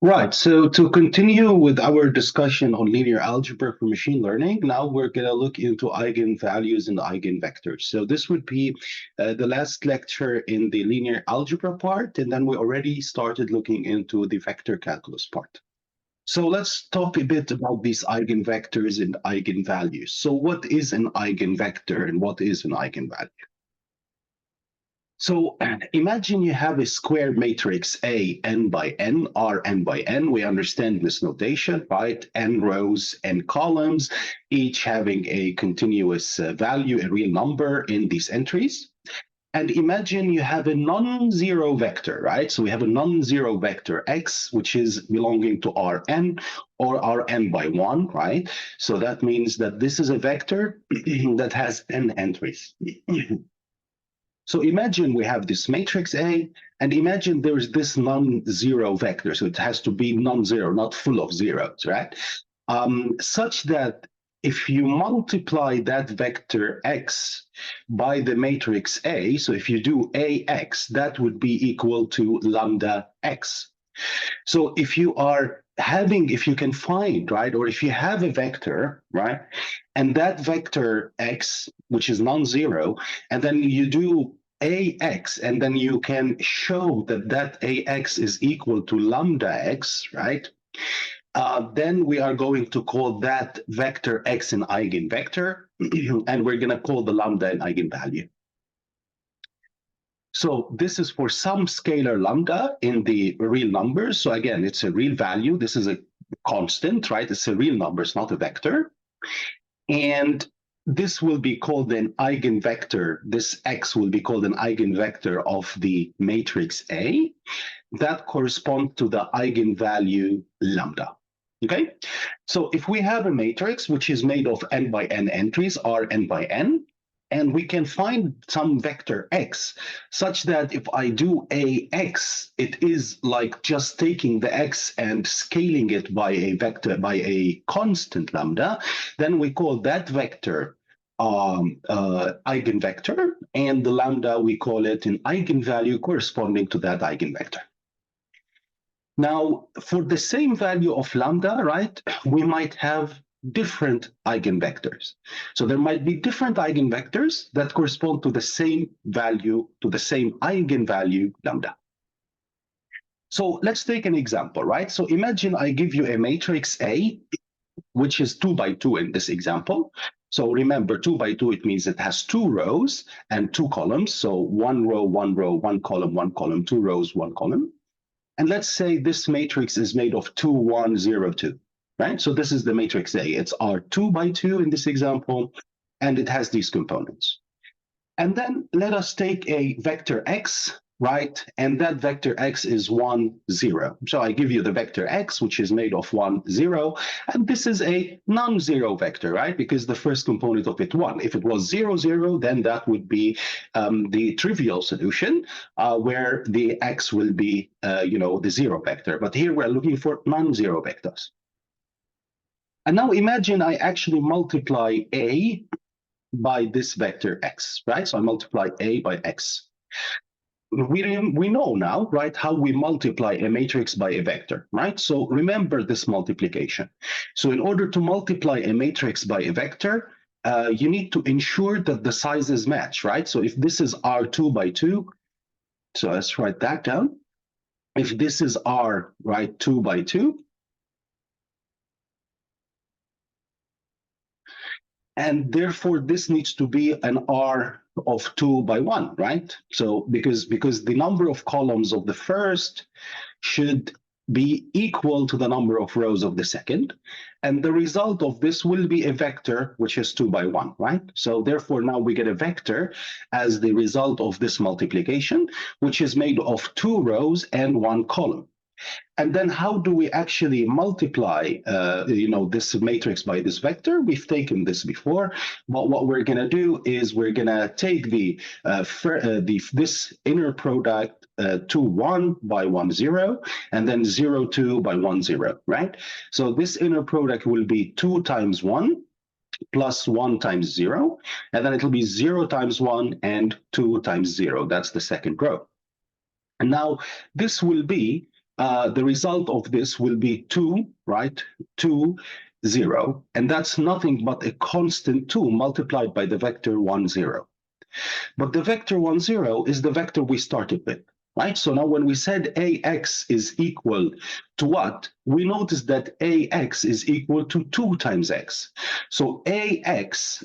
Right. So to continue with our discussion on linear algebra for machine learning, now we're going to look into eigenvalues and eigenvectors. So this would be the last lecture in the linear algebra part, and then we already started looking into the vector calculus part. So let's talk a bit about these eigenvectors and eigenvalues. So what is an eigenvector and what is an eigenvalue? So imagine you have a square matrix A, n by n, R n by n. We understand this notation, right? N rows, n columns, each having a continuous value, a real number in these entries. And imagine you have a non-zero vector, right? So we have a non-zero vector x, which is belonging to Rn or Rn by 1, right? So that means that this is a vector that has n entries. So imagine we have this matrix A, and imagine there's this non-zero vector. So it has to be non-zero, not full of zeros, right? Such that if you multiply that vector x by the matrix A, so if you do AX, that would be equal to lambda x. So if you are if you can find, right, or if you have a vector, right, and that vector x, which is non-zero, and then you do ax, and then you can show that that ax is equal to lambda x, right? Then we are going to call that vector x an eigenvector, and we're going to call the lambda an eigenvalue. So this is for some scalar lambda in the real numbers. So again, it's a real value. This is a constant, right? It's a real number. It's not a vector. And this will be called an eigenvector. This x will be called an eigenvector of the matrix A that corresponds to the eigenvalue lambda. Okay, so if we have a matrix which is made of n by n entries, R n by n, and we can find some vector x such that if I do ax, it is like just taking the x and scaling it by a vector, by a constant lambda, then we call that vector eigenvector, and the lambda, we call it an eigenvalue corresponding to that eigenvector. Now, for the same value of lambda, right, we might have different eigenvectors. So there might be different eigenvectors that correspond to the same value, to the same eigenvalue lambda. So let's take an example, right? So imagine I give you a matrix A, which is 2 by 2 in this example. So remember, 2 by 2, it means it has 2 rows and 2 columns. So 1 row, 1 row, 1 column, 2 rows, 1 column. And let's say this matrix is made of 2, 1, 0, 2, right? So this is the matrix A. It's R2 by 2 in this example, and it has these components. And then let us take a vector x, right? And that vector x is 1, 0. So I give you the vector x, which is made of 1, 0. And this is a non-zero vector, right? Because the first component of it, 1. If it was 0, 0, then that would be the trivial solution, where the x will be, the 0 vector. But here we're looking for non-zero vectors. And now imagine I actually multiply A by this vector x, right? So I multiply A by x. We know now, right, how we multiply a matrix by a vector, right? So remember this multiplication. So in order to multiply a matrix by a vector, you need to ensure that the sizes match, right? So if this is R2 by 2, so let's write that down. If this is R, right, 2 by 2, and therefore this needs to be an R of 2 by 1, right? So because the number of columns of the first should be equal to the number of rows of the second, and the result of this will be a vector which is 2 by 1, right? So therefore now we get a vector as the result of this multiplication, which is made of 2 rows and 1 column. And then how do we actually multiply this matrix by this vector? We've taken this before, but what we're going to do is we're going to take this inner product 2, 1 by 1, 0, and then 0, 2 by 1, 0, right? So this inner product will be 2 times 1 plus 1 times 0, and then it'll be 0 times 1 and 2 times 0. That's the second row. And now this will be the result of this will be 2, right? 2, 0. And that's nothing but a constant 2 multiplied by the vector 1, 0. But the vector 1, 0 is the vector we started with, right? So now when we said AX is equal to what? We noticed that AX is equal to 2 times X. So AX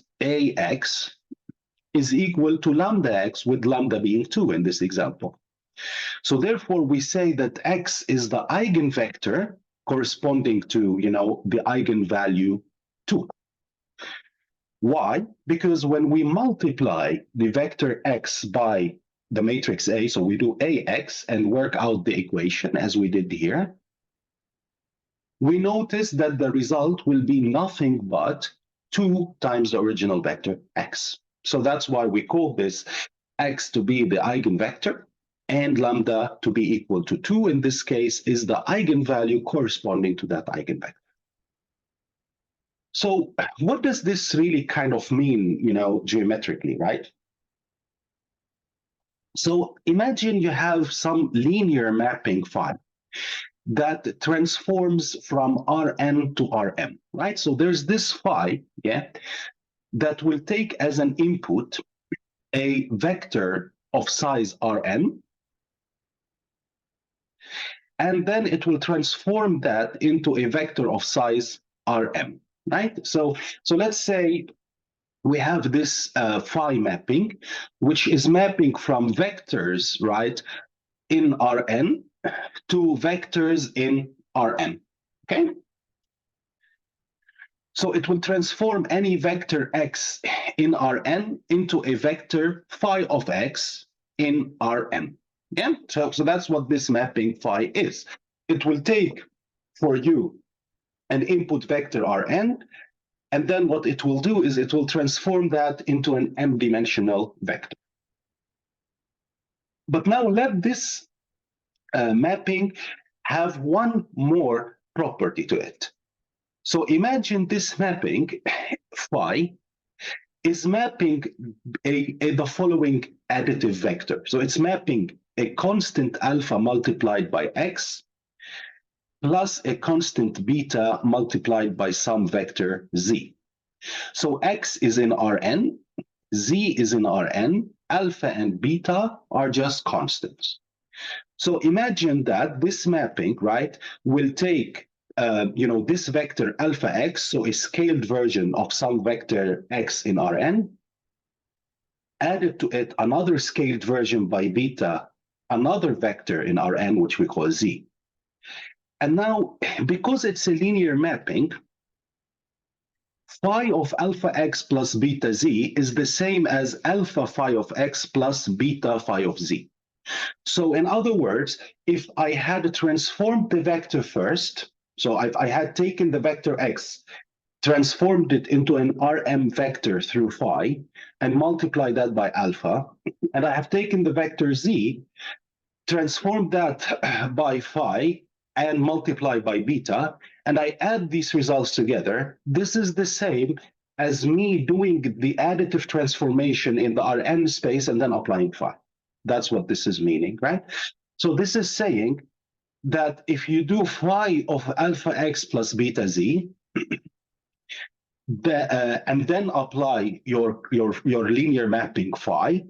is equal to lambda X, with lambda being 2 in this example. So therefore, we say that X is the eigenvector corresponding to, the eigenvalue 2. Why? Because when we multiply the vector X by the matrix A, so we do AX and work out the equation as we did here, we notice that the result will be nothing but 2 times the original vector X. So that's why we call this X to be the eigenvector, and lambda to be equal to 2 in this case is the eigenvalue corresponding to that eigenvector. So what does this really kind of mean, geometrically, right? So imagine you have some linear mapping phi that transforms from Rn to Rm, right? So there's this phi, that will take as an input a vector of size Rn, and then it will transform that into a vector of size Rm, right? So let's say we have this phi mapping, which is mapping from vectors, right, in Rn to vectors in Rn, okay? So it will transform any vector x in Rn into a vector phi of x in Rn. Yeah, so that's what this mapping phi is. It will take for you an input vector Rn, and then what it will do is it will transform that into an m-dimensional vector. But now let this mapping have one more property to it. So imagine this mapping phi is mapping the following additive vector. So it's mapping a constant alpha multiplied by x plus a constant beta multiplied by some vector z. So x is in Rn, z is in Rn, alpha and beta are just constants. So imagine that this mapping, right, will take this vector alpha x, so a scaled version of some vector x in Rn, added to it another scaled version by beta, another vector in Rn, which we call z. And now, because it's a linear mapping, phi of alpha x plus beta z is the same as alpha phi of x plus beta phi of z. So in other words, if I had transformed the vector first, so I had taken the vector x, transformed it into an Rm vector through phi, and multiplied that by alpha, and I have taken the vector z, transformed that by phi, and multiplied by beta, and I add these results together, this is the same as me doing the additive transformation in the Rn space and then applying phi. That's what this is meaning, right? So this is saying that if you do phi of alpha x plus beta z, and then apply your linear mapping phi,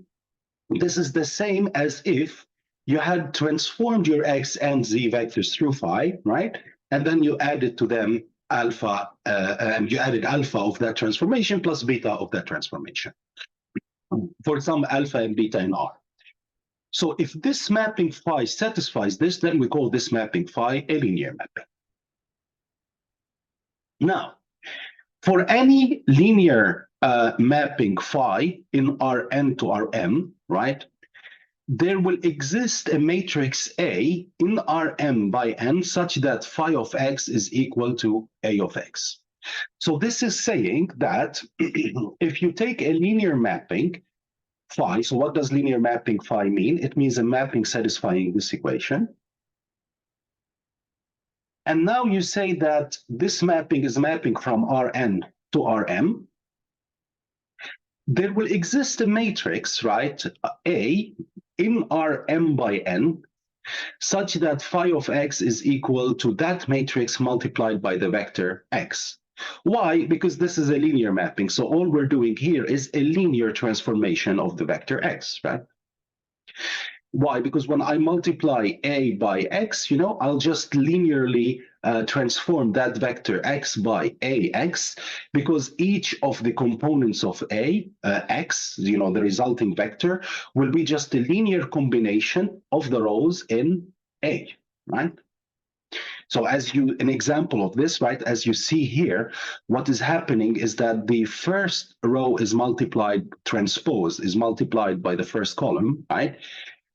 this is the same as if you had transformed your x and z vectors through phi, right? And then you added to them alpha, and you added alpha of that transformation plus beta of that transformation for some alpha and beta in R. So if this mapping phi satisfies this, then we call this mapping phi a linear mapping. Now, for any linear mapping phi in Rn to Rm, right, there will exist a matrix A in Rm by n such that phi of x is equal to A of x. So this is saying that if you take a linear mapping phi, so what does linear mapping phi mean? It means a mapping satisfying this equation. And now you say that this mapping is mapping from Rn to Rm. There will exist a matrix, right, A in Rm by n, such that phi of x is equal to that matrix multiplied by the vector x. Why? Because this is a linear mapping. So all we're doing here is a linear transformation of the vector x, right? Why? Because when I multiply a by x, I'll just linearly transform that vector x by ax, because each of the components of x, the resulting vector, will be just a linear combination of the rows in A, right? So an example of this, right, as you see here, what is happening is that the first row is transposed, is multiplied by the first column, right?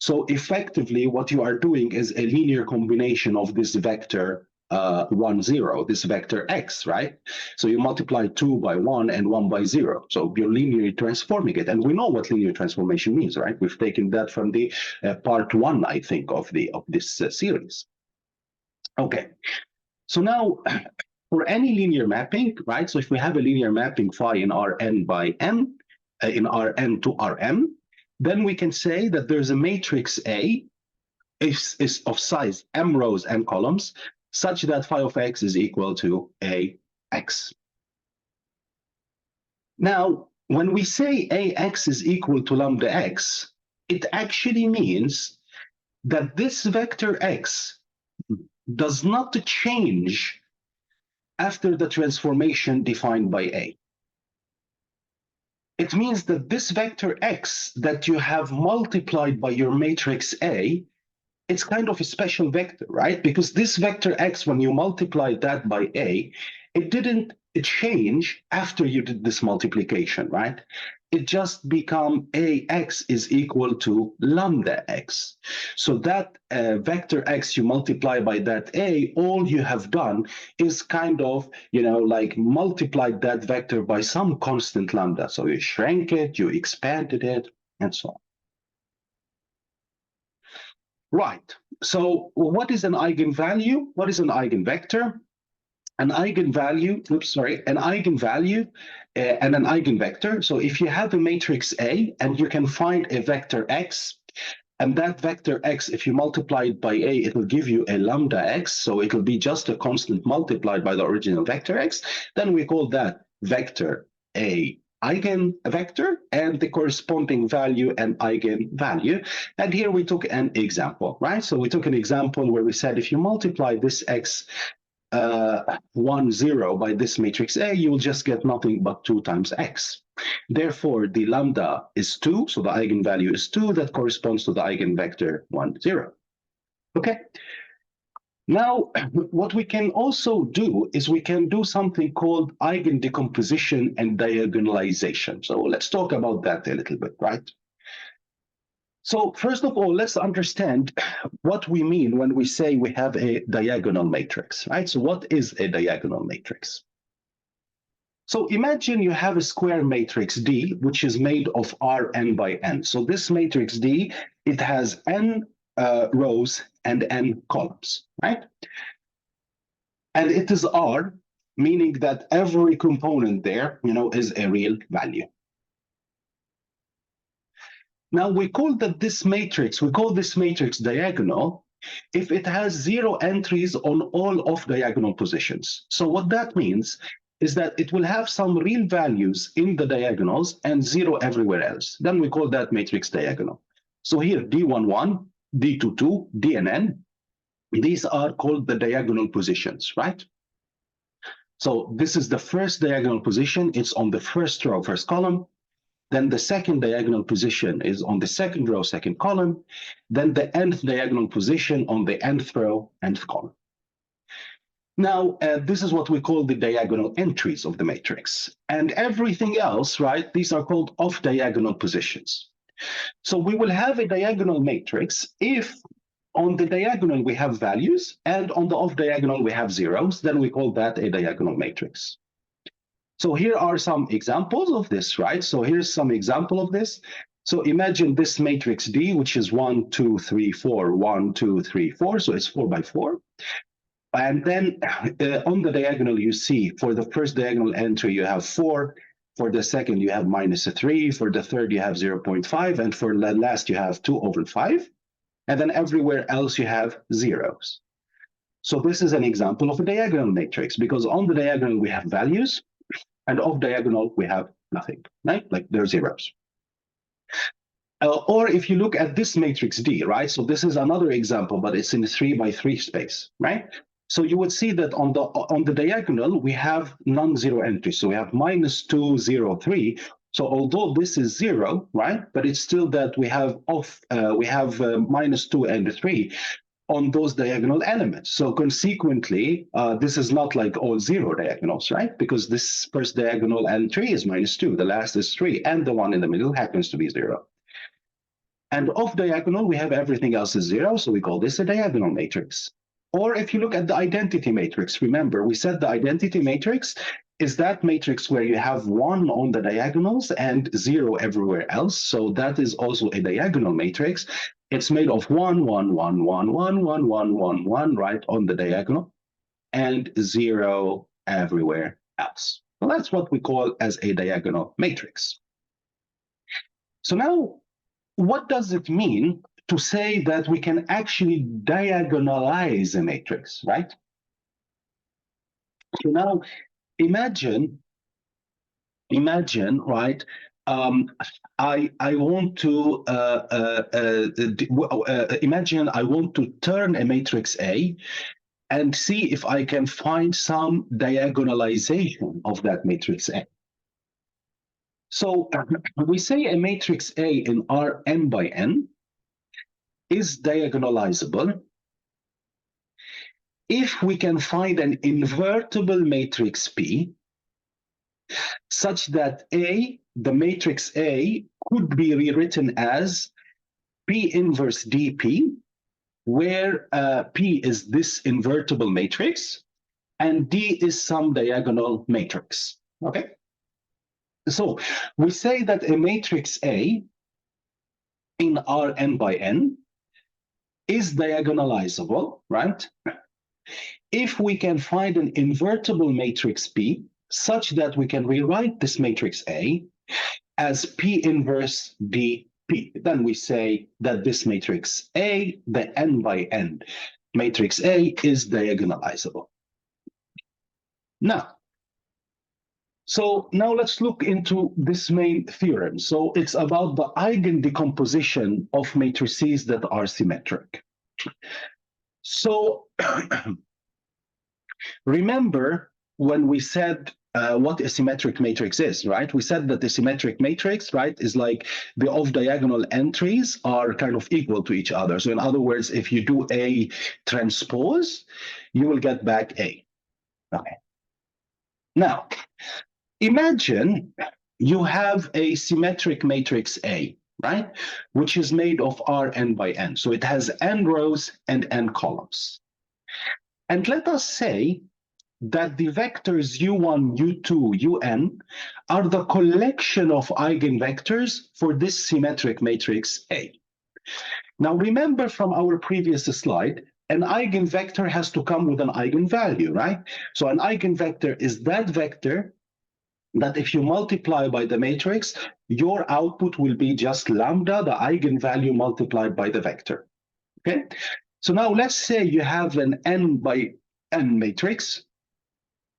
So effectively, what you are doing is a linear combination of this vector 1, 0, this vector x, right? So you multiply 2 by 1 and 1 by 0. So you're linearly transforming it. And we know what linear transformation means, right? We've taken that from the part 1, I think, of this series. Okay. So now, for any linear mapping, right? So if we have a linear mapping phi in Rn by n, in Rn to Rm, then we can say that there's a matrix A is of size m rows and columns, such that phi of x is equal to ax. Now, when we say ax is equal to lambda x, it actually means that this vector x does not change after the transformation defined by A. It means that this vector x that you have multiplied by your matrix A, it's kind of a special vector, right? Because this vector x, when you multiply that by A, it didn't change after you did this multiplication, right? It just become ax is equal to lambda x. So that vector x you multiply by that a, all you have done is kind of, like multiplied that vector by some constant lambda. So you shrank it, you expanded it, and so on. Right. So what is an eigenvalue? What is an eigenvector? An eigenvalue and an eigenvector. So if you have a matrix A and you can find a vector x, and that vector x, if you multiply it by A, it will give you a lambda x. So it will be just a constant multiplied by the original vector x. Then we call that vector a eigenvector, and the corresponding value an eigenvalue. And here we took an example, right? So we took an example where we said if you multiply this x 1, 0 by this matrix A, you will just get nothing but 2 times x. Therefore, the lambda is 2, so the eigenvalue is 2. That corresponds to the eigenvector 1, 0. Okay. Now, what we can also do is we can do something called eigendecomposition and diagonalization. So let's talk about that a little bit, right? So first of all, let's understand what we mean when we say we have a diagonal matrix, right? So what is a diagonal matrix? So imagine you have a square matrix D, which is made of Rn by n. So this matrix D, it has n rows and n columns, right? And it is R, meaning that every component there, is a real value. Now we call this matrix diagonal if it has 0 entries on all off diagonal positions. So what that means is that it will have some real values in the diagonals and 0 everywhere else. Then we call that matrix diagonal. So here D11, D22, DNN, these are called the diagonal positions, right? So this is the first diagonal position. It's on the first row, first column. Then the second diagonal position is on the second row, second column. Then the nth diagonal position on the nth row, nth column. Now, this is what we call the diagonal entries of the matrix. And everything else, right, these are called off-diagonal positions. So we will have a diagonal matrix if on the diagonal we have values and on the off-diagonal we have zeros, then we call that a diagonal matrix. So here are some examples of this, right? So here's some example of this. So imagine this matrix D, which is 1, 2, 3, 4, 1, 2, 3, 4. So it's 4 by 4. And then on the diagonal, you see for the first diagonal entry, you have 4. For the second, you have -3. For the third, you have 0.5. And for the last, you have 2/5. and then everywhere else you have zeros. So this is an example of a diagonal matrix, because on the diagonal we have values, and off diagonal we have nothing, right? Like they're zeros. Or if you look at this matrix D, right? So this is another example, but it's in the 3 by 3 space, right? So you would see that on the diagonal we have non-zero entries. So we have -2, 0, 3. So although this is 0, right? But it's still that we have -2 and 3 on those diagonal elements. So consequently, this is not like all 0 diagonals, right? Because this first diagonal entry is -2, the last is 3, and the one in the middle happens to be 0. And off diagonal, we have everything else is 0, so we call this a diagonal matrix. Or if you look at the identity matrix, remember, we said the identity matrix is that matrix where you have 1 on the diagonals and 0 everywhere else. So that is also a diagonal matrix. It's made of 1, 1, 1, 1, 1, 1, 1, 1, 1, right, on the diagonal, and 0 everywhere else. So that's what we call as a diagonal matrix. So now, what does it mean to say that we can actually diagonalize a matrix, right? So now imagine, right? I want to imagine I want to turn a matrix A and see if I can find some diagonalization of that matrix A. So we say a matrix A in R n by n is diagonalizable if we can find an invertible matrix P such that A, the matrix A, could be rewritten as P inverse dP, where P is this invertible matrix and D is some diagonal matrix, okay? So we say that a matrix A in Rn by n is diagonalizable, right? If we can find an invertible matrix P such that we can rewrite this matrix A as P inverse dP, then we say that this matrix A, the n by n matrix A, is diagonalizable. Now let's look into this main theorem. So it's about the eigendecomposition of matrices that are symmetric. So remember when we said what a symmetric matrix is, right? We said that the symmetric matrix, right, is like the off-diagonal entries are kind of equal to each other. So in other words, if you do A transpose, you will get back A. Okay. Now, imagine you have a symmetric matrix A, right, which is made of Rn by n. So it has n rows and n columns. And let us say that the vectors u1, u2, un are the collection of eigenvectors for this symmetric matrix A. Now remember from our previous slide, an eigenvector has to come with an eigenvalue, right? So an eigenvector is that vector that if you multiply by the matrix, your output will be just lambda, the eigenvalue multiplied by the vector, okay? So now let's say you have an n by n matrix,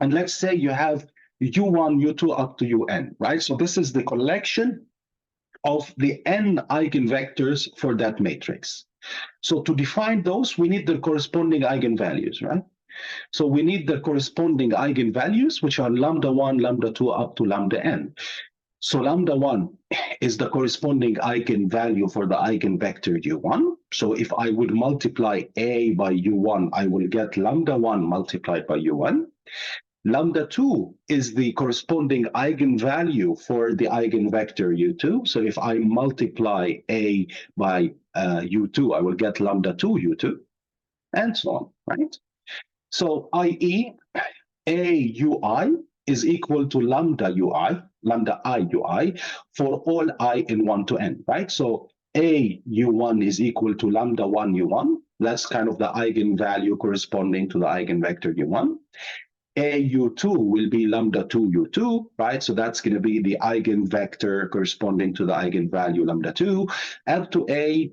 and let's say you have u1, u2 up to un, right? So this is the collection of the n eigenvectors for that matrix. So to define those, we need the corresponding eigenvalues, right? So we need the corresponding eigenvalues, which are lambda 1, lambda 2, up to lambda n. So lambda 1 is the corresponding eigenvalue for the eigenvector u1. So if I would multiply A by u1, I will get lambda 1 multiplied by u1. Lambda 2 is the corresponding eigenvalue for the eigenvector u2. So if I multiply A by u2, I will get lambda 2 u2, and so on, right? So i.e., A ui is equal to lambda I ui, for all I in 1 to n, right? So A u1 is equal to lambda 1 u1. That's kind of the eigenvalue corresponding to the eigenvector u1. A u2 will be lambda 2 u2, right? So that's going to be the eigenvector corresponding to the eigenvalue lambda 2, up to A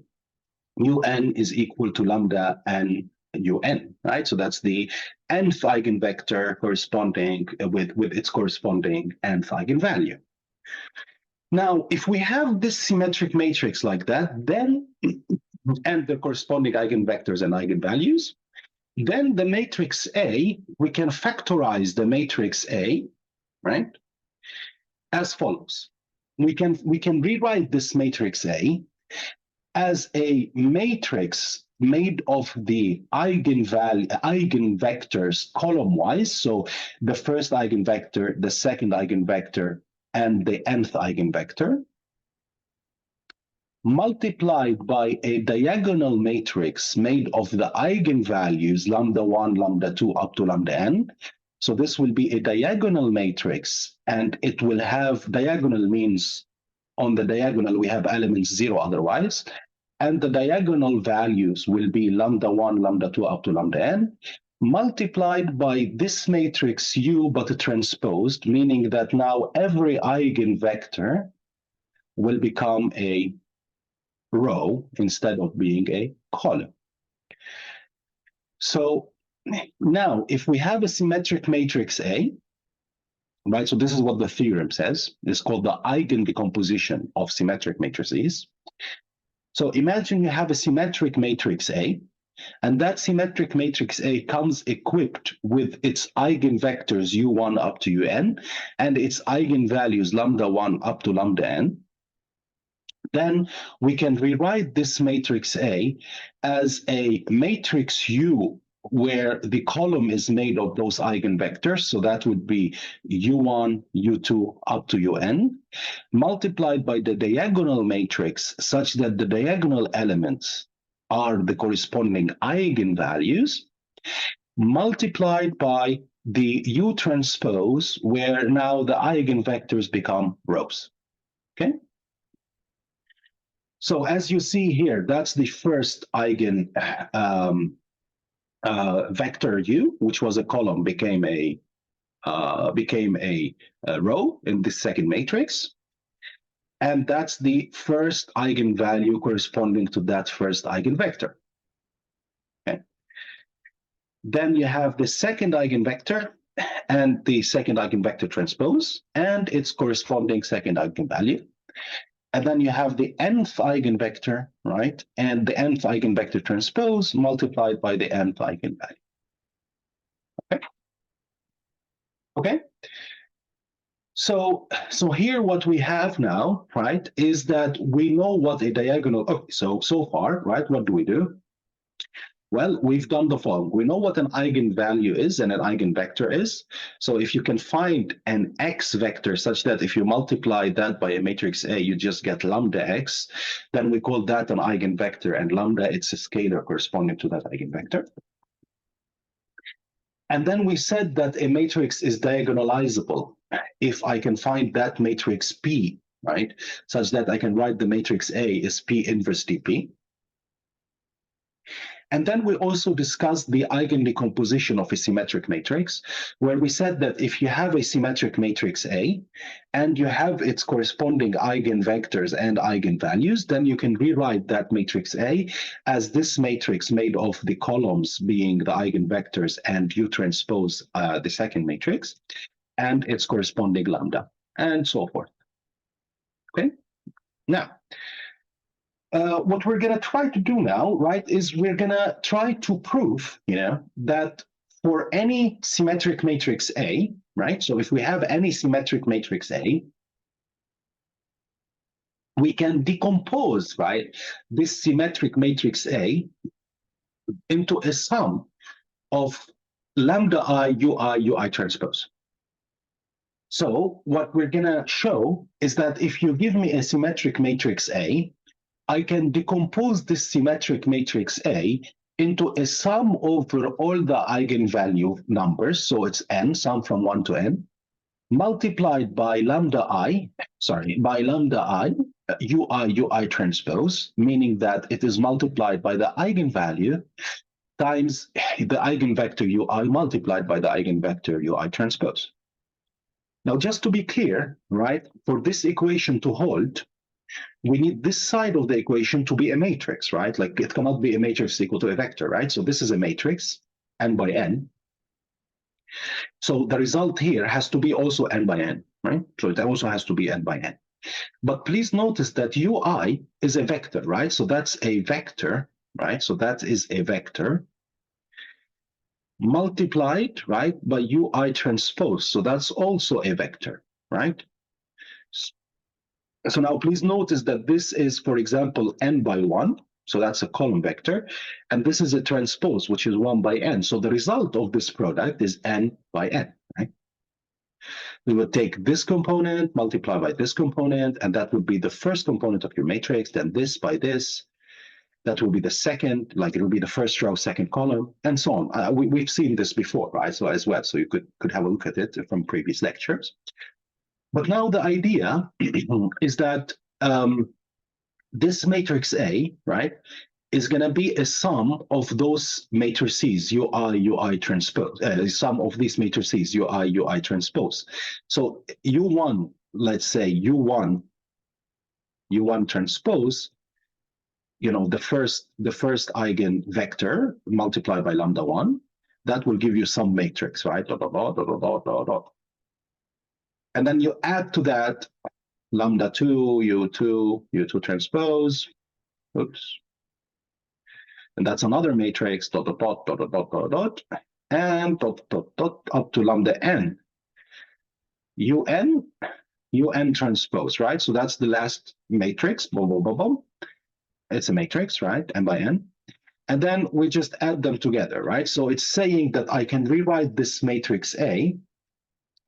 un is equal to lambda n un, right? So that's the nth eigenvector corresponding with its corresponding nth eigenvalue. Now, if we have this symmetric matrix like that, then and the corresponding eigenvectors and eigenvalues, then the matrix A, we can factorize the matrix A, right, as follows. We can rewrite this matrix A as a matrix made of the eigenvectors column-wise, so the first eigenvector, the second eigenvector, and the nth eigenvector, multiplied by a diagonal matrix made of the eigenvalues lambda 1, lambda 2, up to lambda n. So this will be a diagonal matrix, and it will have, diagonal means on the diagonal we have elements 0 otherwise, and the diagonal values will be lambda 1, lambda 2, up to lambda n, multiplied by this matrix U but transposed, meaning that now every eigenvector will become a row instead of being a column. So now if we have a symmetric matrix A, right, so this is what the theorem says. It's called the eigendecomposition of symmetric matrices. So imagine you have a symmetric matrix A, and that symmetric matrix A comes equipped with its eigenvectors U1 up to Un and its eigenvalues lambda 1 up to lambda n. Then we can rewrite this matrix A as a matrix U where the column is made of those eigenvectors. So that would be U1, U2 up to Un, multiplied by the diagonal matrix such that the diagonal elements are the corresponding eigenvalues, multiplied by the U transpose where now the eigenvectors become rows. Okay? So as you see here, that's the first eigen vector U, which was a column, became a row in this second matrix. And that's the first eigenvalue corresponding to that first eigenvector. Okay. Then you have the second eigenvector and the second eigenvector transpose and its corresponding second eigenvalue. And then you have the nth eigenvector, right? And the nth eigenvector transpose multiplied by the nth eigenvalue. Okay. Okay. So here what we have now, right, is that we know what a diagonal. Okay, so far, right, what do we do? Well, we've done the following. We know what an eigenvalue is and an eigenvector is. So if you can find an x vector such that if you multiply that by a matrix A, you just get lambda x, then we call that an eigenvector, and lambda, it's a scalar corresponding to that eigenvector. And then we said that a matrix is diagonalizable if I can find that matrix P, right, such that I can write the matrix A is P inverse dP. And then we also discussed the eigendecomposition of a symmetric matrix, where we said that if you have a symmetric matrix A and you have its corresponding eigenvectors and eigenvalues, then you can rewrite that matrix A as this matrix made of the columns being the eigenvectors and U transpose the second matrix and its corresponding lambda and so forth. Okay, now, what we're going to try to do now, right, is we're going to try to prove, that for any symmetric matrix A, right, so if we have any symmetric matrix A, we can decompose, right, this symmetric matrix A into a sum of lambda I, ui transpose. So what we're going to show is that if you give me a symmetric matrix A, I can decompose this symmetric matrix A into a sum over all the eigenvalue numbers, so it's n, sum from 1 to n, multiplied by lambda I, ui transpose, meaning that it is multiplied by the eigenvalue times the eigenvector ui multiplied by the eigenvector ui transpose. Now, just to be clear, right, for this equation to hold, we need this side of the equation to be a matrix, right? Like it cannot be a matrix equal to a vector, right? So this is a matrix, n by n. So the result here has to be also n by n, right? So it also has to be n by n. But please notice that ui is a vector, right? So that's a vector, right? So that is a vector multiplied, right, by ui transpose. So that's also a vector, right? So now please notice that this is, for example, n by 1. So that's a column vector. And this is a transpose, which is 1 by n. So the result of this product is n by n, right? We would take this component, multiply by this component, and that would be the first component of your matrix, then this by this. That will be the second, like it will be the first row, second column, and so on. We've seen this before, right? So as well, so you could have a look at it from previous lectures. But now the idea is that this matrix A, right, is going to be a sum of those matrices, ui transpose, sum of these matrices, ui transpose. So u1, let's say u1 transpose, you know, the first eigenvector multiplied by lambda 1, that will give you some matrix, right? Dot, dot, dot, dot, dot, dot, dot. And then you add to that lambda 2, u2 transpose, oops. And that's another matrix, dot, dot, dot, dot, dot, dot, dot, and dot, dot, dot, up to lambda n. un transpose, right? So that's the last matrix, boom, boom, boom, boom. It's a matrix, right? N by n. And then we just add them together, right? So it's saying that I can rewrite this matrix A,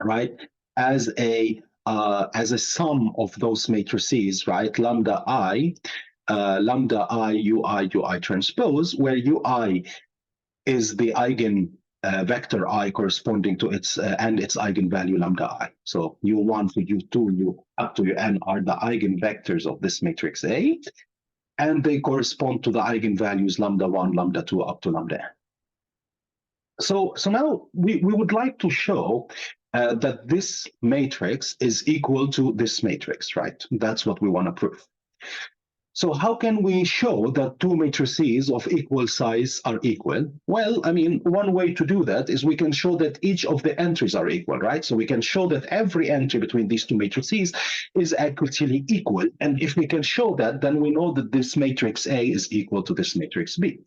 right, as a sum of those matrices, right? Lambda I ui transpose, where ui is the eigen vector I corresponding to its and its eigenvalue lambda I. So u1 for u2, u up to un are the eigenvectors of this matrix A, and they correspond to the eigenvalues lambda 1, lambda 2, up to lambda n. So now we would like to show that this matrix is equal to this matrix, right? That's what we want to prove. So how can we show that two matrices of equal size are equal? Well, I mean, one way to do that is we can show that each of the entries are equal, right? So we can show that every entry between these two matrices is actually equal. And if we can show that, then we know that this matrix A is equal to this matrix B.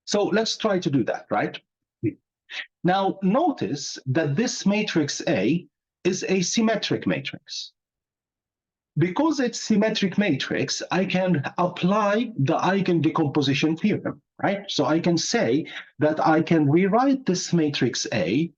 So let's try to do that, right? Now, notice that this matrix A is a symmetric matrix. Because it's symmetric matrix, I can apply the eigendecomposition theorem, right? So I can say that I can rewrite this matrix A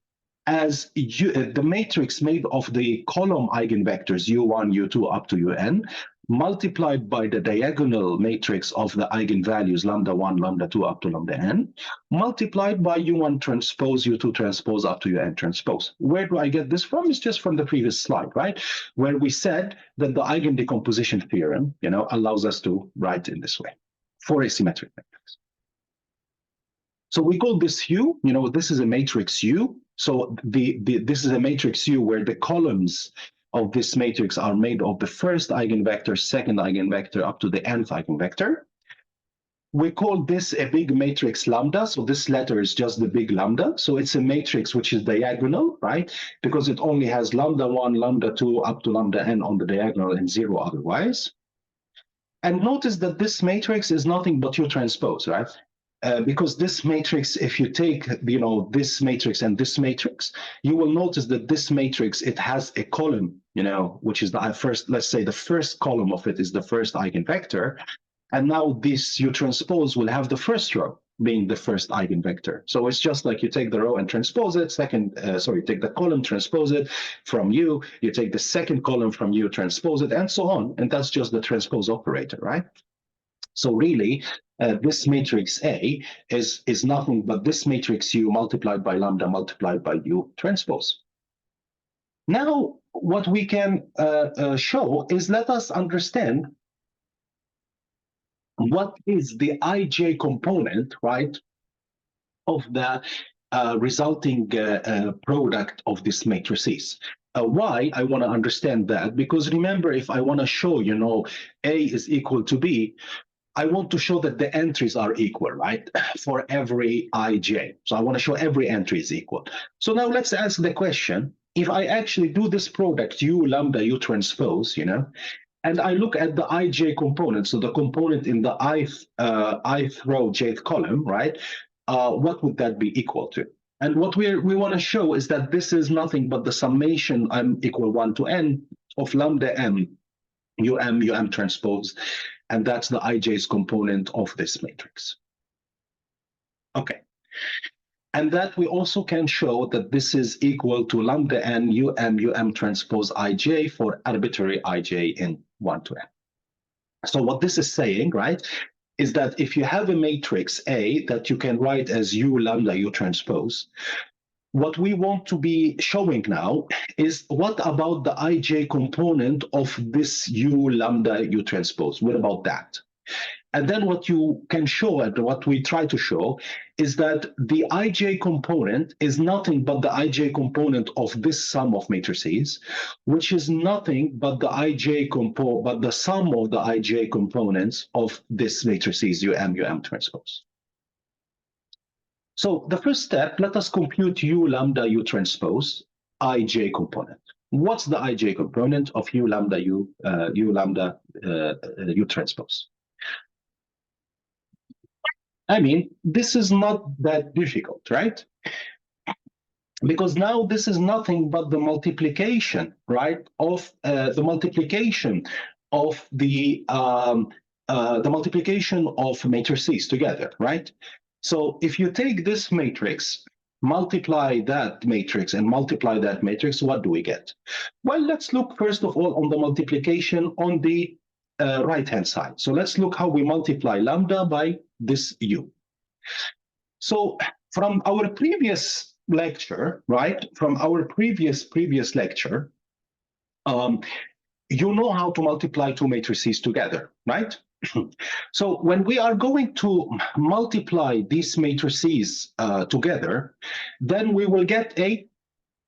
as the matrix made of the column eigenvectors u1, u2, up to un, multiplied by the diagonal matrix of the eigenvalues lambda 1, lambda 2, up to lambda n, multiplied by u1 transpose, u2 transpose, up to un transpose. Where do I get this from? It's just from the previous slide, right? Where we said that the eigendecomposition theorem, you know, allows us to write in this way for a symmetric matrix. So we call this U, you know, this is a matrix U. So this is a matrix U where the columns of this matrix are made of the first eigenvector, second eigenvector, up to the nth eigenvector. We call this a big matrix lambda. So this letter is just the big lambda. So it's a matrix which is diagonal, right? Because it only has lambda 1, lambda 2, up to lambda n on the diagonal and 0 otherwise. And notice that this matrix is nothing but U transpose, right? Because this matrix, if you take, you know, this matrix and this matrix, you will notice that this matrix, it has a column, you know, which is the first, let's say the first column of it is the first eigenvector. And now this U transpose will have the first row being the first eigenvector. So it's just like you take the row and transpose it, take the column, transpose it from U, you take the second column from U, transpose it, and so on. And that's just the transpose operator, right? So really, this matrix A is nothing but this matrix U multiplied by lambda multiplied by U transpose. Now, what we can show is, let us understand what is the ij component, right, of the resulting product of these matrices. Why I want to understand that? Because remember, if I want to show, A is equal to B, I want to show that the entries are equal, right? For every ij. So I want to show every entry is equal. So now let's ask the question, if I actually do this product U lambda U transpose, and I look at the ij component, so the component in the ith row, jth column, right? What would that be equal to? And what we want to show is that this is nothing but the summation m equal 1 to n of lambda m um transpose, and that's the ij's component of this matrix. Okay. And that we also can show that this is equal to lambda n um transpose ij for arbitrary ij in 1 to n. So what this is saying, right, is that if you have a matrix A that you can write as U lambda U transpose, what we want to be showing now is what about the ij component of this U lambda U transpose? What about that? And then what you can show, and what we try to show, is that the ij component is nothing but the ij component of this sum of matrices, which is nothing but the the sum of the ij components of this matrices um transpose. So the first step, let us compute U lambda U transpose ij component. What's the ij component of U lambda U transpose? I mean, this is not that difficult, right? Because now this is nothing but the multiplication, right, of the multiplication of the multiplication of matrices together, right? So if you take this matrix, multiply that matrix, and multiply that matrix, what do we get? Well, let's look first of all on the multiplication on the right-hand side. So let's look how we multiply lambda by this u. So from our previous lecture, right, from our previous lecture, you know how to multiply two matrices together, right? So when we are going to multiply these matrices together, then we will get a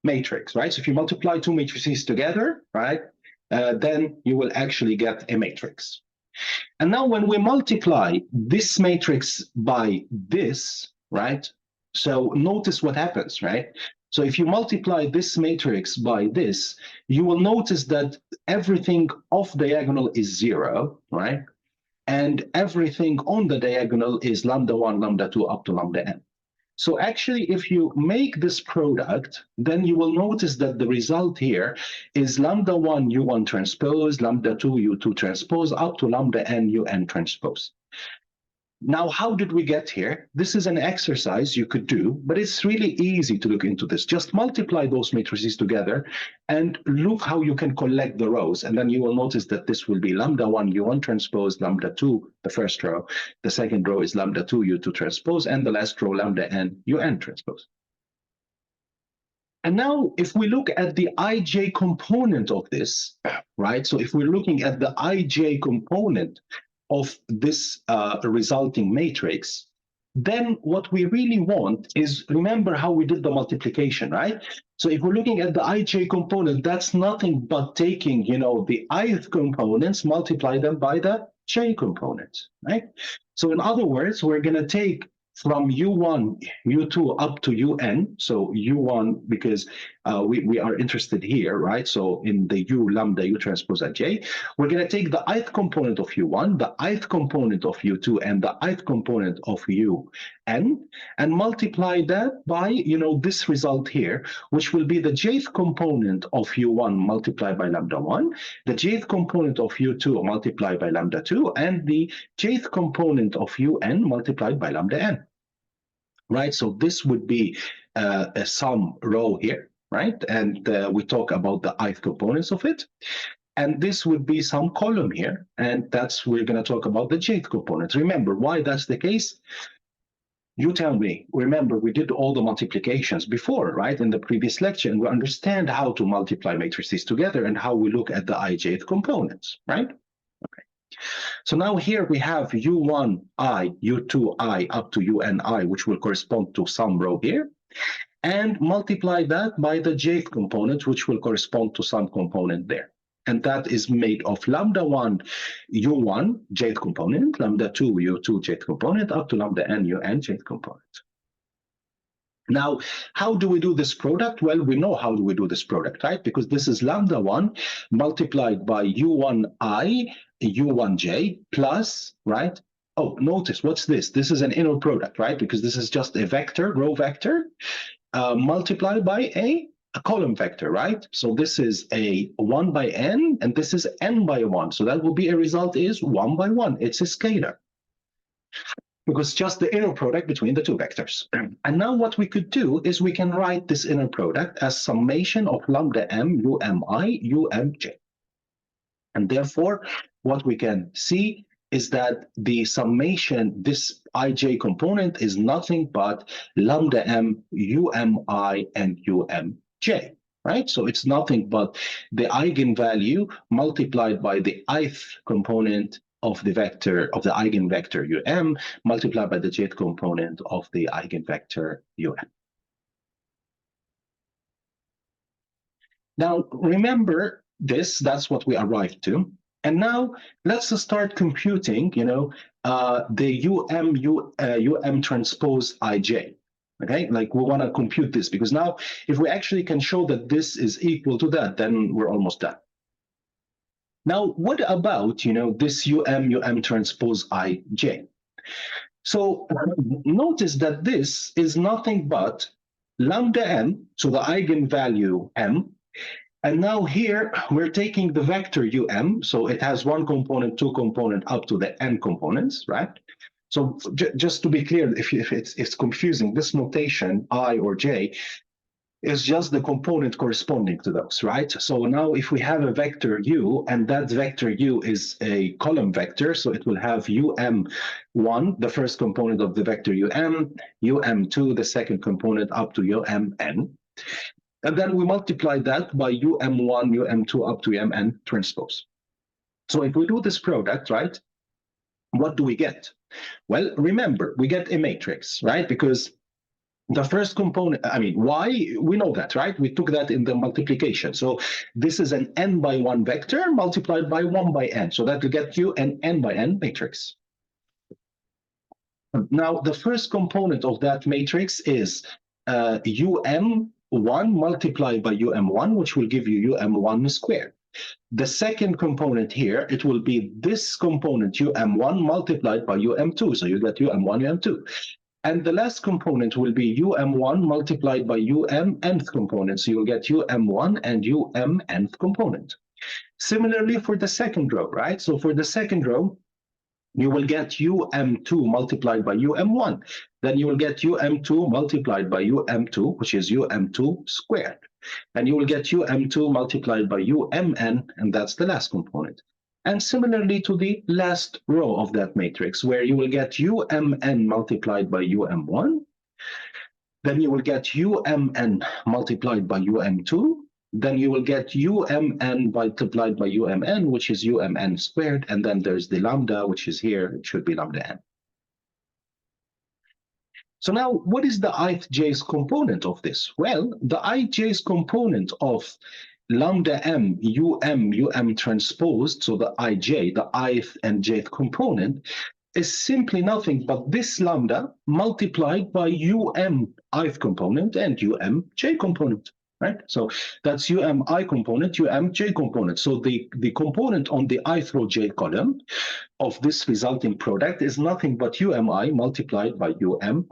matrix, right? So if you multiply two matrices together, right, then you will actually get a matrix. And now when we multiply this matrix by this, right, so notice what happens, right? So if you multiply this matrix by this, you will notice that everything off diagonal is 0, right? And everything on the diagonal is lambda 1, lambda 2, up to lambda n. So actually, if you make this product, then you will notice that the result here is lambda 1 u1 transpose, lambda 2 u2 transpose, up to lambda n un transpose. Now, how did we get here? This is an exercise you could do, but it's really easy to look into this. Just multiply those matrices together and look how you can collect the rows. And then you will notice that this will be lambda 1 u1 transpose, lambda 2, the first row. The second row is lambda 2 u2 transpose, and the last row lambda n un transpose. And now if we look at the ij component of this, right? So if we're looking at the ij component of this resulting matrix, then what we really want is, remember how we did the multiplication, right? So if we're looking at the ij component, that's nothing but taking, the ith components, multiply them by the j components, right? So in other words, we're going to take from u1, u2 up to un. So u1, because we are interested here, right? So in the u lambda u transpose ij, we're going to take the ith component of u1, the ith component of u2, and the ith component of un, and multiply that by, this result here, which will be the jth component of u1 multiplied by lambda 1, the jth component of u2 multiplied by lambda 2, and the jth component of un multiplied by lambda n. Right, so this would be a sum row here, right? And we talk about the ith components of it. And this would be some column here, and we're going to talk about the jth components. Remember why that's the case? You tell me. Remember, we did all the multiplications before, right, in the previous lecture, and we understand how to multiply matrices together and how we look at the ijth components, right? Okay. So now here we have u1i, u2i, up to uni, which will correspond to some row here. and multiply that by the jth component, which will correspond to some component there. And that is made of lambda 1 u1 jth component, lambda 2 u2 jth component, up to lambda n un jth component. Now, how do we do this product? Well, we know how do we do this product, right? Because this is lambda 1 multiplied by u1i, u1j plus, right? Oh, notice, what's this? This is an inner product, right? Because this is just a vector, row vector, multiplied by a column vector, right? So this is a 1 by n, and this is n by 1. So that will be a result is 1 by 1. It's a scalar, because just the inner product between the two vectors. And now what we could do is we can write this inner product as summation of lambda m umi umj. And therefore, what we can see is that the summation, this ij component, is nothing but lambda m umi and umj, right? So it's nothing but the eigenvalue multiplied by the ith component of the vector, of the eigenvector um, multiplied by the jth component of the eigenvector um. Now, remember this, that's what we arrived to. And now let's start computing, the um transpose ij. Okay, like we want to compute this, because now if we actually can show that this is equal to that, then we're almost done. Now, what about, this um transpose ij? So notice that this is nothing but lambda m, so the eigenvalue m, and now here we're taking the vector um, so it has one component, two component, up to the n components, right? So just to be clear, if it's confusing, this notation I or j is just the component corresponding to those, right? So now if we have a vector u, and that vector u is a column vector, so it will have um1, the first component of the vector um2, the second component, up to umn. And then we multiply that by um1, um2, up to umn transpose. So if we do this product, right, what do we get? Well, remember, we get a matrix, right? Because the first component, y, we know that, right? We took that in the multiplication. So this is an n by 1 vector multiplied by 1 by n. So that will get you an n by n matrix. Now, the first component of that matrix is um1 multiplied by um1, which will give you um1 squared. The second component here, it will be this component um1 multiplied by um2. So you get um1, um2. And the last component will be um1 multiplied by nth component. So you'll get um1 and nth component. Similarly for the second row, right? So for the second row, you will get um2 multiplied by um1. Then you will get um2 multiplied by um2, which is um2 squared. And you will get um2 multiplied by umn, and that's the last component. And similarly to the last row of that matrix, where you will get umn multiplied by um1, then you will get umn multiplied by um2, then you will get umn multiplied by umn, which is umn squared, and then there's the lambda, which is here, it should be lambda n. So now, what is the ij's component of this? Well, the ij's component of lambda m um transposed, so the ij, the ith and jth component, is simply nothing but this lambda multiplied by ith component and umj component, right? So that's umi component, umj component. So the component on the ith row j column of this resulting product is nothing but umi multiplied by umj.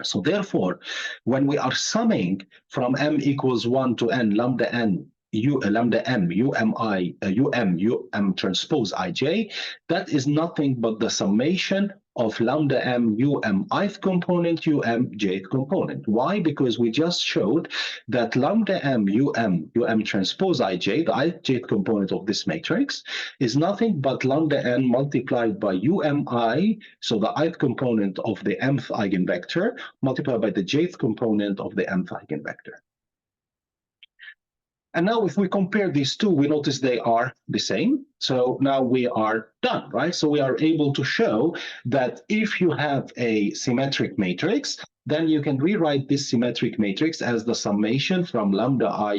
So therefore, when we are summing from m equals 1 to n lambda n lambda m um transpose ij, that is nothing but the summation of lambda m ith component jth component. Why? Because we just showed that lambda m transpose ij, the jth component of this matrix, is nothing but lambda n multiplied by umi, so the ith component of the mth eigenvector, multiplied by the jth component of the mth eigenvector. And now if we compare these two, we notice they are the same. So now we are done, right? So we are able to show that if you have a symmetric matrix, then you can rewrite this symmetric matrix as the summation from lambda I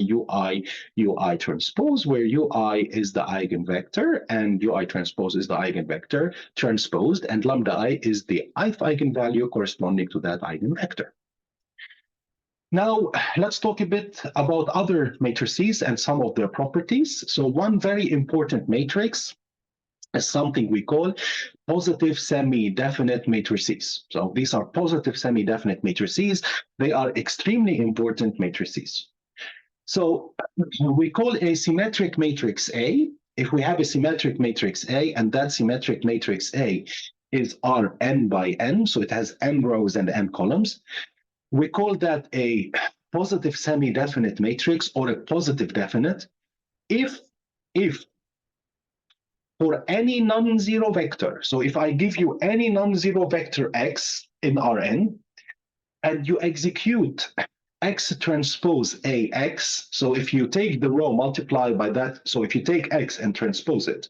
ui transpose, where ui is the eigenvector and ui transpose is the eigenvector transposed, and lambda I is the ith eigenvalue corresponding to that eigenvector. Now, let's talk a bit about other matrices and some of their properties. So one very important matrix is something we call positive semi-definite matrices. So these are positive semi-definite matrices. They are extremely important matrices. So we call a symmetric matrix A. If we have a symmetric matrix A, and that symmetric matrix A is Rn by n, so it has n rows and n columns, we call that a positive semi-definite matrix or a positive definite if for any non-zero vector, so if I give you any non-zero vector x in Rn, and you execute x transpose ax, so if you take the row, multiply by that, so if you take x and transpose it,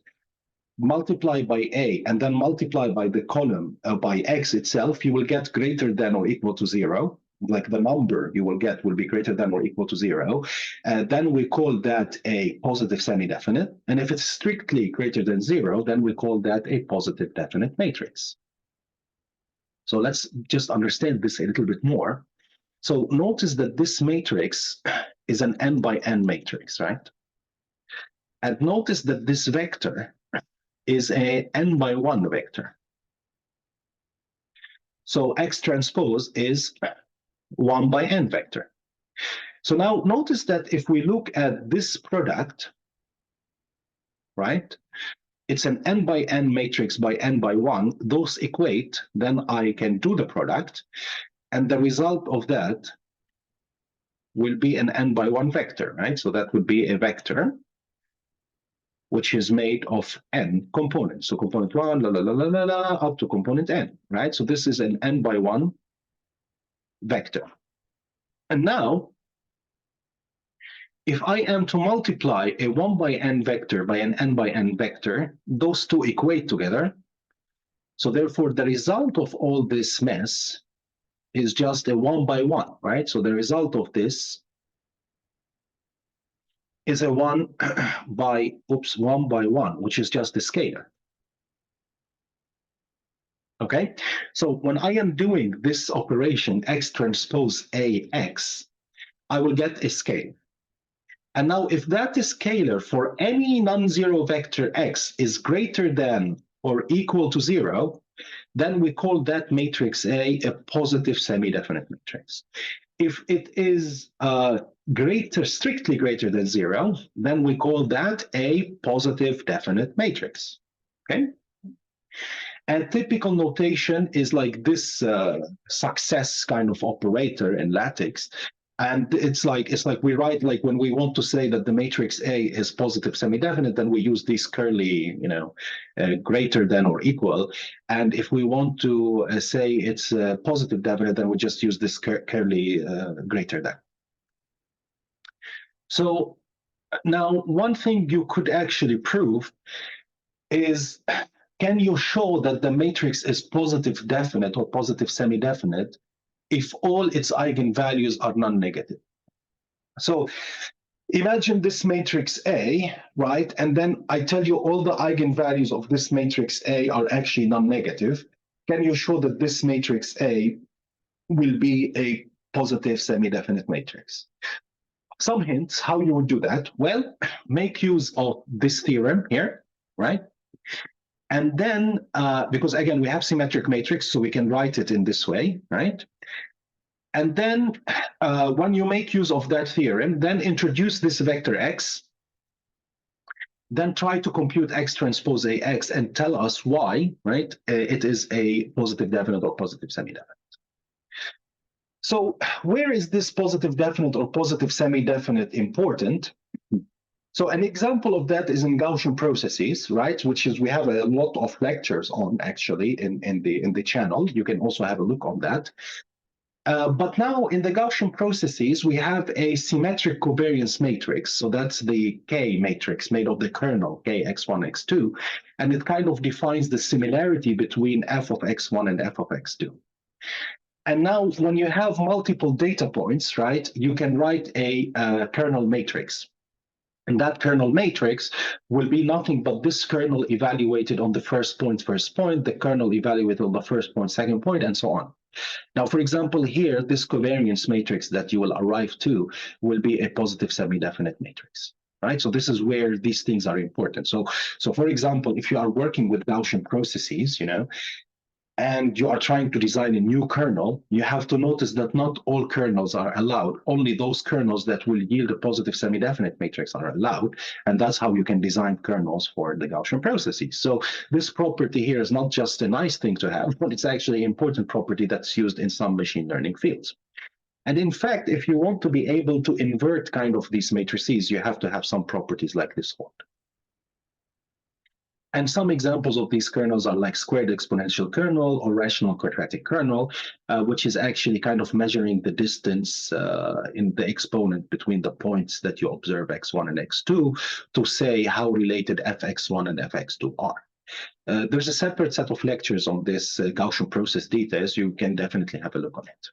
multiply by a, and then multiply by the column by x itself, you will get greater than or equal to 0. Like the number you will get will be greater than or equal to 0. Then we call that a positive semi-definite. And if it's strictly greater than 0, then we call that a positive definite matrix. So let's just understand this a little bit more. So notice that this matrix is an n by n matrix, right? And notice that this vector is a n by 1 vector. So x transpose is 1 by n vector. So now notice that if we look at this product, right, it's an n by n matrix by n by 1, those equate, then I can do the product, and the result of that will be an n by 1 vector, right? So that would be a vector which is made of n components. So component 1, up to component n, right? So this is an n by 1 vector. And now, if I am to multiply a 1 by n vector by an n by n vector, those two equate together. So therefore, the result of all this mess is just a 1 by 1, right? So the result of this is a 1 by 1, which is just a scalar. Okay, so when I am doing this operation, x transpose ax, I will get a scalar. And now if that is scalar for any non-zero vector x is greater than or equal to 0, then we call that matrix A a positive semi-definite matrix. If it is strictly greater than 0, then we call that a positive definite matrix. Okay? And typical notation is like this success kind of operator in LaTeX. And it's like we write, like when we want to say that the matrix A is positive semi-definite, then we use this curly, greater than or equal. And if we want to say it's positive definite, then we just use this curly greater than. So now one thing you could actually prove is, can you show that the matrix is positive definite or positive semi-definite if all its eigenvalues are non-negative? So imagine this matrix A, right? And then I tell you all the eigenvalues of this matrix A are actually non-negative. Can you show that this matrix A will be a positive semi-definite matrix? Some hints how you would do that. Well, make use of this theorem here, right? And then, because again, we have symmetric matrix, so we can write it in this way, right? And then when you make use of that theorem, then introduce this vector x, then try to compute x transpose ax and tell us why, right? It is a positive definite or positive semi-definite. So where is this positive definite or positive semi-definite important? So an example of that is in Gaussian processes, right? Which is, we have a lot of lectures on actually in the channel. You can also have a look on that. But now in the Gaussian processes, we have a symmetric covariance matrix. So that's the K matrix made of the kernel K x1, x2. And it kind of defines the similarity between f of x1 and f of x2. And now when you have multiple data points, right, you can write a kernel matrix. And that kernel matrix will be nothing but this kernel evaluated on the first point, the kernel evaluated on the first point, second point, and so on. Now, for example, here, this covariance matrix that you will arrive to will be a positive semi-definite matrix, right? So this is where these things are important. So for example, if you are working with Gaussian processes, and you are trying to design a new kernel, you have to notice that not all kernels are allowed. Only those kernels that will yield a positive semi-definite matrix are allowed, and that's how you can design kernels for the Gaussian processes. So this property here is not just a nice thing to have, but it's actually an important property that's used in some machine learning fields. And in fact, if you want to be able to invert kind of these matrices, you have to have some properties like this one. And some examples of these kernels are like squared exponential kernel or rational quadratic kernel, which is actually kind of measuring the distance in the exponent between the points that you observe x1 and x2 to say how related fx1 and fx2 are. There's a separate set of lectures on this Gaussian process details. You can definitely have a look on it.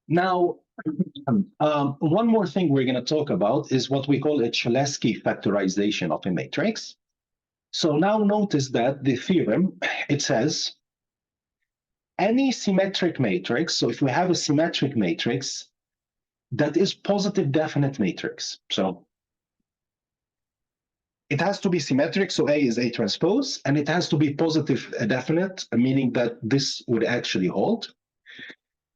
Now, one more thing we're going to talk about is what we call a Cholesky factorization of a matrix. So now notice that the theorem, it says any symmetric matrix, so if we have a symmetric matrix that is positive definite matrix, so it has to be symmetric, so A is A transpose, and it has to be positive definite, meaning that this would actually hold.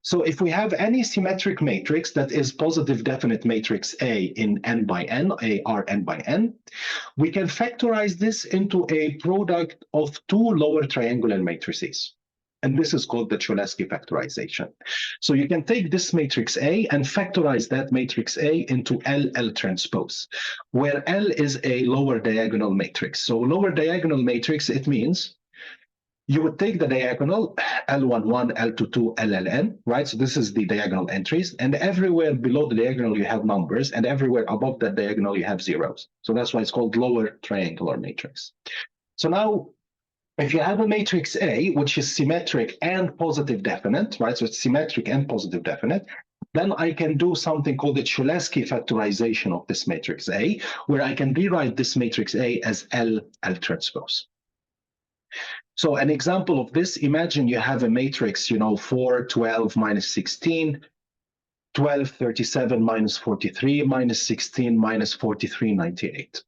So if we have any symmetric matrix that is positive definite matrix A in n by n, A R n by n, we can factorize this into a product of two lower triangular matrices. And this is called the Cholesky factorization. So you can take this matrix A and factorize that matrix A into L transpose, where L is a lower diagonal matrix. So lower diagonal matrix, it means you would take the diagonal L11, L22, LLN, right? So this is the diagonal entries. And everywhere below the diagonal, you have numbers. And everywhere above that diagonal, you have zeros. So that's why it's called lower triangular matrix. So now, if you have a matrix A, which is symmetric and positive definite, right? So it's symmetric and positive definite. Then I can do something called the Cholesky factorization of this matrix A, where I can rewrite this matrix A as L transpose. So an example of this, imagine you have a matrix, 4, 12, minus 16, 12, 37, minus 43, minus 16, minus 43, 98.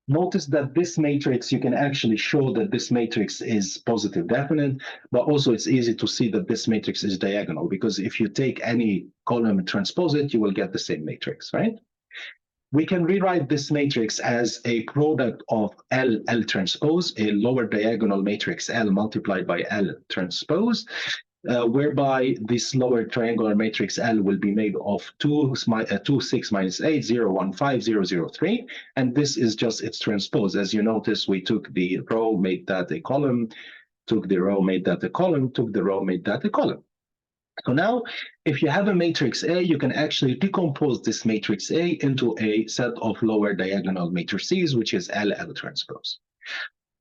Notice that this matrix, you can actually show that this matrix is positive definite, but also it's easy to see that this matrix is diagonal, because if you take any column and transpose it, you will get the same matrix, right? We can rewrite this matrix as a product of L transpose, a lower diagonal matrix L multiplied by L transpose, whereby this lower triangular matrix L will be made of 2, 6, minus 8, 0, 1, 5, 0, 0, 3. And this is just its transpose. As you notice, we took the row, made that a column, took the row, made that a column, took the row, made that a column. So now, if you have a matrix A, you can actually decompose this matrix A into a set of lower diagonal matrices, which is L transpose.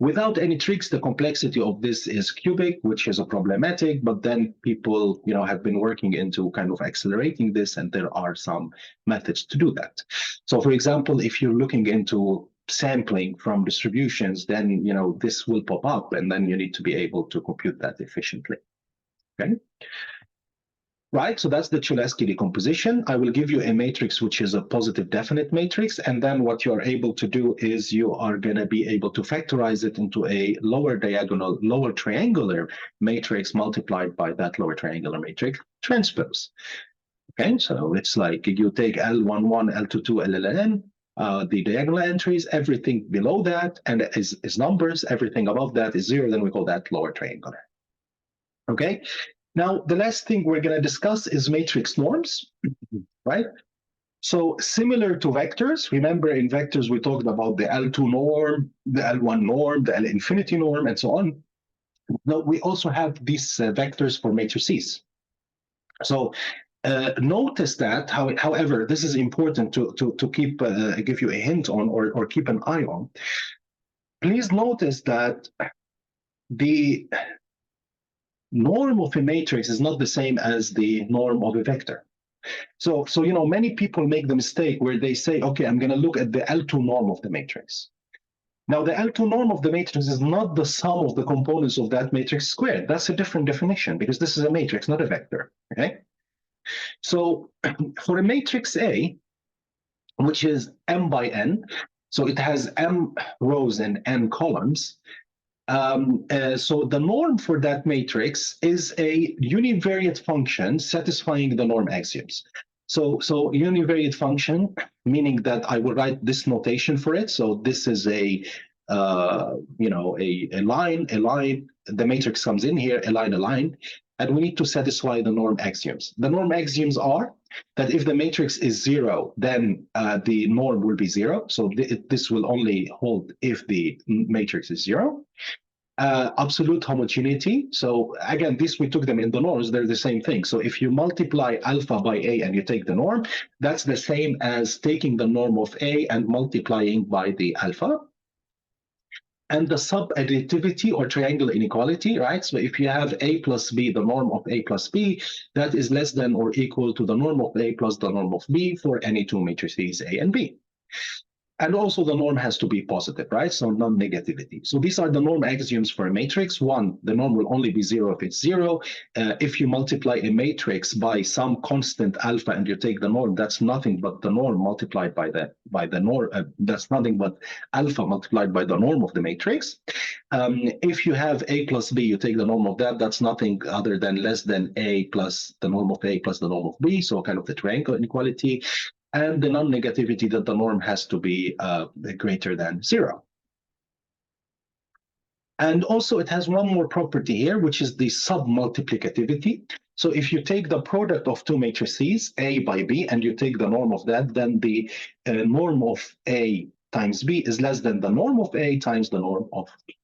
Without any tricks, the complexity of this is cubic, which is a problematic, but then people, have been working into kind of accelerating this, and there are some methods to do that. So for example, if you're looking into sampling from distributions, then, this will pop up, and then you need to be able to compute that efficiently, okay? Right, so that's the Cholesky decomposition. I will give you a matrix which is a positive definite matrix, and then what you are able to do is you are going to be able to factorize it into a lower diagonal, lower triangular matrix multiplied by that lower triangular matrix transpose. Okay, so it's like you take L11, L22, LLN, the diagonal entries, everything below that, and is numbers, everything above that is 0, then we call that lower triangular. Okay. Now, the last thing we're going to discuss is matrix norms, right? So similar to vectors, remember in vectors, we talked about the L2 norm, the L1 norm, the L infinity norm, and so on. Now, we also have these vectors for matrices. So notice that, however, this is important to keep, give you a hint on or keep an eye on. Please notice that norm of a matrix is not the same as the norm of a vector. So many people make the mistake where they say, okay, I'm going to look at the L2 norm of the matrix. Now, the L2 norm of the matrix is not the sum of the components of that matrix squared. That's a different definition because this is a matrix, not a vector. Okay. So for a matrix A, which is m by n, so it has m rows and n columns. So the norm for that matrix is a univariate function satisfying the norm axioms. So univariate function, meaning that I will write this notation for it. So this is a line, the matrix comes in here, a line, and we need to satisfy the norm axioms. The norm axioms are that if the matrix is 0, then the norm will be 0. So this will only hold if the matrix is 0. Absolute homogeneity. So again, we took them in the norms, they're the same thing. So if you multiply alpha by A and you take the norm, that's the same as taking the norm of A and multiplying by the alpha. And the sub-additivity or triangle inequality, right? So if you have A plus B, the norm of A plus B, that is less than or equal to the norm of A plus the norm of B for any two matrices A and B. And also the norm has to be positive, right? So non-negativity. So these are the norm axioms for a matrix. One, the norm will only be 0 if it's 0. If you multiply a matrix by some constant alpha and you take the norm, that's nothing but the norm multiplied by the norm. That's nothing but alpha multiplied by the norm of the matrix. If you have A plus B, you take the norm of that. That's nothing other than less than A plus the norm of A plus the norm of B. So kind of the triangle inequality. And the non-negativity that the norm has to be greater than 0. And also it has one more property here, which is the submultiplicativity. So if you take the product of two matrices, A by B, and you take the norm of that, then the norm of A times B is less than the norm of A times the norm of B.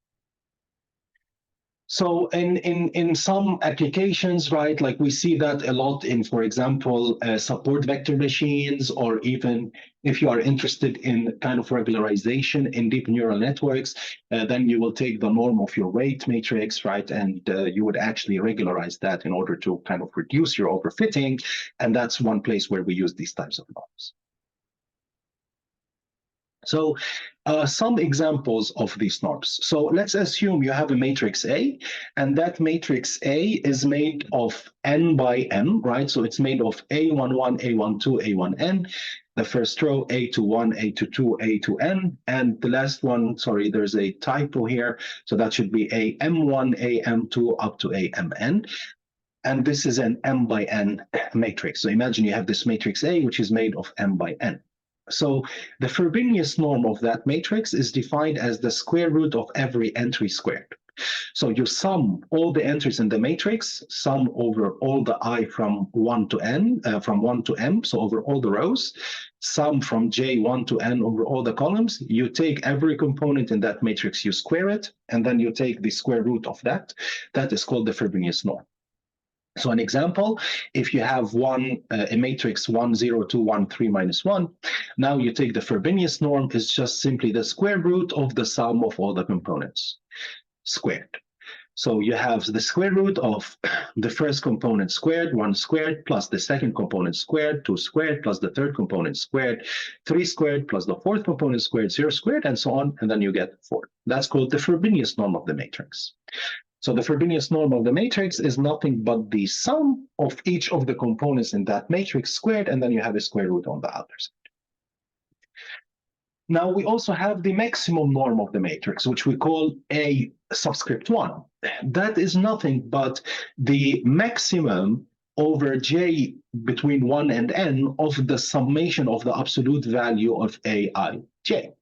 So in some applications, right, like we see that a lot in, for example, support vector machines, or even if you are interested in kind of regularization in deep neural networks, then you will take the norm of your weight matrix, right, and you would actually regularize that in order to kind of reduce your overfitting, and that's one place where we use these types of norms. So some examples of these norms. So let's assume you have a matrix A, and that matrix A is made of n by m, right? So it's made of A11, A12, A1n. The first row, A21, A22, A2n. And the last one, sorry, there's a typo here. So that should be AM1, AM2, up to AMN. And this is an m by n matrix. So imagine you have this matrix A, which is made of m by n. So the Frobenius norm of that matrix is defined as the square root of every entry squared. So you sum all the entries in the matrix, sum over all the I from 1 to n, from 1 to m, so over all the rows, sum from J1 to n over all the columns. You take every component in that matrix, you square it, and then you take the square root of that. That is called the Frobenius norm. So an example, if you have a matrix 1, 0, 2, 1, 3, minus 1, now you take the Frobenius norm is just simply the square root of the sum of all the components squared. So you have the square root of the first component squared, 1 squared, plus the second component squared, 2 squared, plus the third component squared, 3 squared, plus the fourth component squared, 0 squared, and so on, and then you get 4. That's called the Frobenius norm of the matrix. So the Frobenius norm of the matrix is nothing but the sum of each of the components in that matrix squared, and then you have a square root on the other side. Now we also have the maximum norm of the matrix, which we call A subscript 1. That is nothing but the maximum over J between 1 and n of the summation of the absolute value of Aij.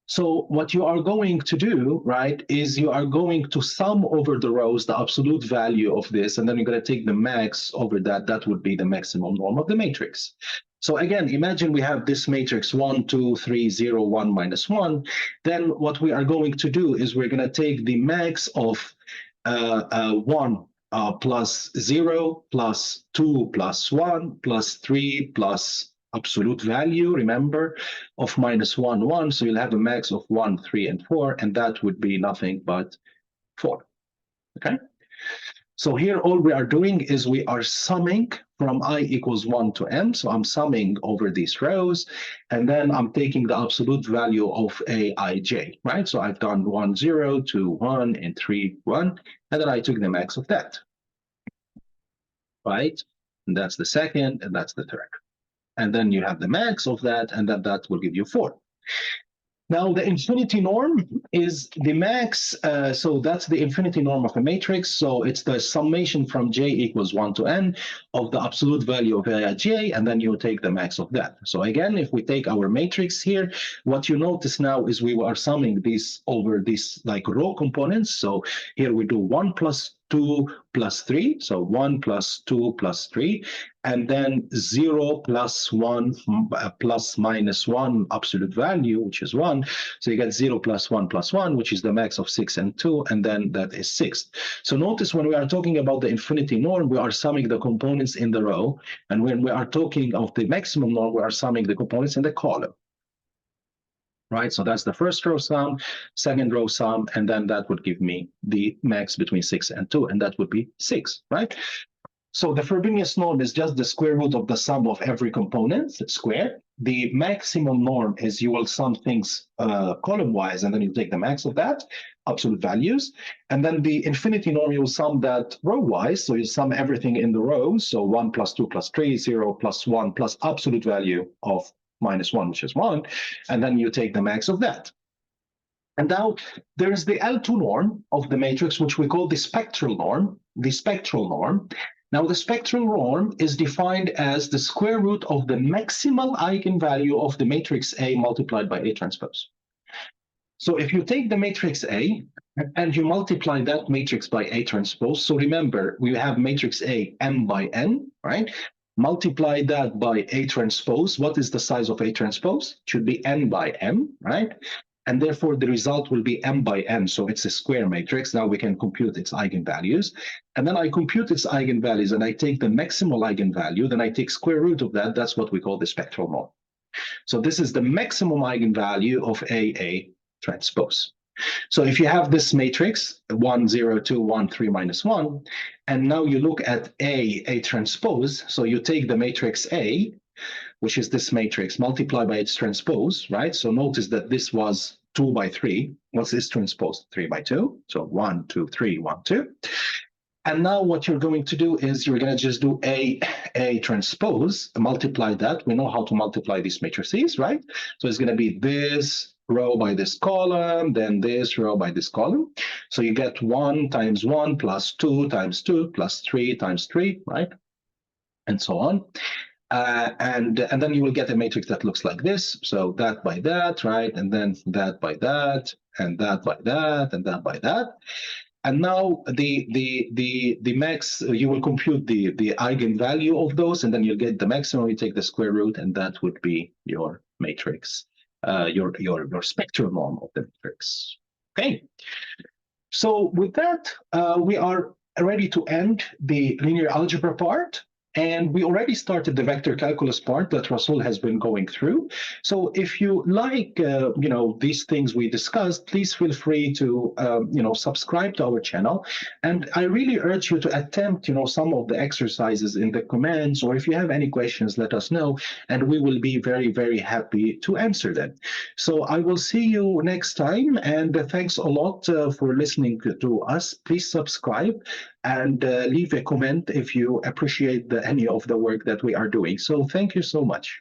So what you are going to do, right, is you are going to sum over the rows the absolute value of this, and then you're going to take the max over that. That would be the maximum norm of the matrix. So again, imagine we have this matrix 1, 2, 3, 0, 1, minus 1. Then what we are going to do is we're going to take the max of 1 plus 0 plus 2 plus 1 plus 3 plus absolute value, remember, of minus 1, 1. So you'll have a max of 1, 3, and 4, and that would be nothing but 4. Okay? So here, all we are doing is we are summing from I equals 1 to n. So I'm summing over these rows, and then I'm taking the absolute value of aij, right? So I've done 1, 0, 2, 1, and 3, 1, and then I took the max of that, right? And that's the second, and that's the third. And then you have the max of that, and then that will give you 4. Now, the infinity norm is the max, so that's the infinity norm of a matrix. So it's the summation from j equals 1 to n of the absolute value of aij, and then you take the max of that. So again, if we take our matrix here, what you notice now is we are summing these over these like row components. So here we do 1 plus 2 plus 3, so 1 plus 2 plus 3, and then 0 plus 1 plus minus 1 absolute value, which is 1. So you get 0 plus 1 plus 1, which is the max of 6 and 2, and then that is 6. So notice when we are talking about the infinity norm, we are summing the components in the row, and when we are talking of the maximum norm, we are summing the components in the column. Right, so that's the first row sum, second row sum, and then that would give me the max between 6 and 2, and that would be 6, right? So the Frobenius norm is just the square root of the sum of every component squared. The maximum norm is you will sum things column-wise, and then you take the max of that, absolute values. And then the infinity norm, you will sum that row-wise, so you sum everything in the rows. So 1 plus 2 plus 3, 0 plus 1 plus absolute value of minus 1, which is 1, and then you take the max of that. And now there is the L2 norm of the matrix, which we call the spectral norm, the spectral norm. Now, the spectral norm is defined as the square root of the maximal eigenvalue of the matrix A multiplied by A transpose. So if you take the matrix A and you multiply that matrix by A transpose, so remember, we have matrix A m by n, right? Multiply that by A transpose. What is the size of A transpose? It should be n by m, right? And therefore, the result will be m by n. So it's a square matrix. Now we can compute its eigenvalues. And then I compute its eigenvalues, and I take the maximal eigenvalue. Then I take square root of that. That's what we call the spectral norm. So this is the maximum eigenvalue of A transpose. So if you have this matrix, 1, 0, 2, 1, 3, minus 1, and now you look at A transpose, so you take the matrix A, which is this matrix, multiplied by its transpose, right? So notice that this was 2 by 3. What's this transpose? 3 by 2. So 1, 2, 3, 1, 2. And now what you're going to do is you're going to just do A transpose, multiply that. We know how to multiply these matrices, right? So it's going to be this row by this column, then this row by this column. So you get 1 times 1 plus 2 times 2 plus 3 times 3, right? And so on. And then you will get a matrix that looks like this. So that by that, right? And then that by that, and that by that, and that by that. And now the max, you will compute the eigenvalue of those, and then you'll get the maximum. You take the square root, and that would be your matrix, your spectral norm of the matrix. Okay. So with that, we are ready to end the linear algebra part. And we already started the vector calculus part that Rasul has been going through. So if you like, these things we discussed, please feel free to, subscribe to our channel. And I really urge you to attempt, some of the exercises in the comments, or if you have any questions, let us know, and we will be very, very happy to answer them. So I will see you next time, and thanks a lot for listening to us. Please subscribe and leave a comment if you appreciate any of the work that we are doing. So thank you so much.